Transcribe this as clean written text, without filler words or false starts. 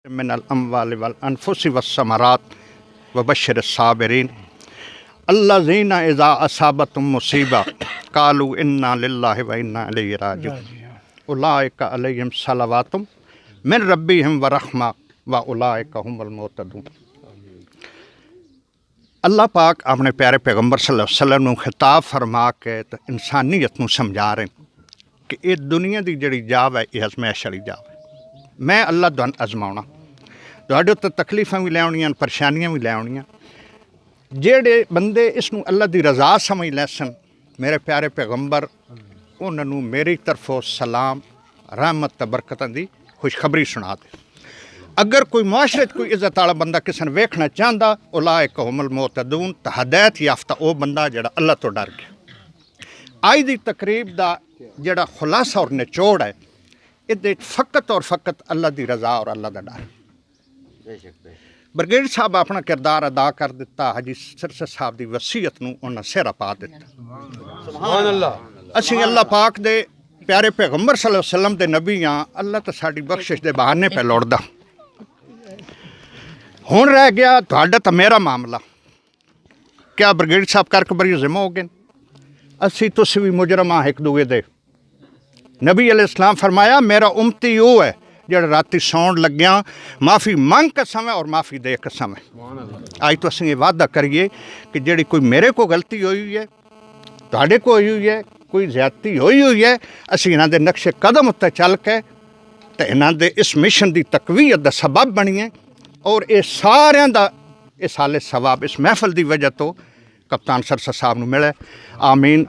मिनल अम्वाल वल अनफुसि वस्समरात वबश्शिर साबिरीन अल्लज़ीना इज़ा असाबतहुम मुसीबा क़ालू इन्ना लिल्लाहि व इन्ना इलैहि राजिऊन उलाइका अलैहिम सलवातुम मिन रब्बिहिम व रहमा व उलाइका हुमुल मुहतदून। अल्लाह पाक अपने प्यारे पैगंबर सल्लल्लाहु अलैहि वसल्लम नूं खिताब फरमा के ते इंसानियत नूं समझा रहे कि ये दुनिया की जिहड़ी जाव है ये अजमैश वाली जाव है। मैं अल्लाह तुहानूं अजमाउणा, तुहाडे उत्ते तकलीफां भी लैआउणियां, परेशानियां भी लैआउणियां। जेड़े बंदे इसनूं अल्लाह की रज़ा समझ लैसन, मेरे प्यारे पैगंबर उन्होंने मेरी तरफों सलाम रहमत ते बरकतां दी खुशखबरी सुना दे। अगर कोई मुआशरे कोई इज्जत वाला बंदा किसी ने वेखना चाहता, उलाइका हुमुल मुहतदून, तो हदायत याफ्ता वो बंदा जिहड़ा अल्लाह तो डर गया। अज की तकरीब का जिहड़ा खुलासा और निचोड़ है, ये फ़कत और फ़कत अल्लाह की रज़ा और अल्लाह का डर। ब्रिगेड साहब अपना किरदार अदा कर दिता, हाजी सिरसा साहब की वसीयत नूं उन्हां सिरा पा दिता। सुभान अल्लाह। असीं अल्लाह पाक दे प्यारे पैगंबर सल्लल्लाहु अलैहि वसल्लम दे नबी हाँ। अल्लाह तो साडी बख्शिश दे बहाने पे लौटदा। हुण रह गया तुहाडा तो मेरा मामला। क्या ब्रिगेड साहब करके बड़ी जिम्मा हो गए? असी तुसी भी मुजरम हाँ एक दूए दे। नबी अलैहिस्सलाम फरमाया मेरा उम्मती वो है जिहड़ा राती सौण लग्या माफ़ी मंग के समय और माफ़ी दे के समय। अज तो असीं ये वादा करिए कि जिहड़ी कोई मेरे को गलती हुई है, तुहाडे को हुई है, कोई ज्यादती हुई है, असीं इन्हां दे नक्शे कदम उत्ते चल के ते इन्हां दे इस मिशन की तकवीयत दा सबब बणीए और ये सारियां दा इस साले सवाब इस महफिल की वजह तो कप्तान सरसा साहब नूं मिले। आमीन।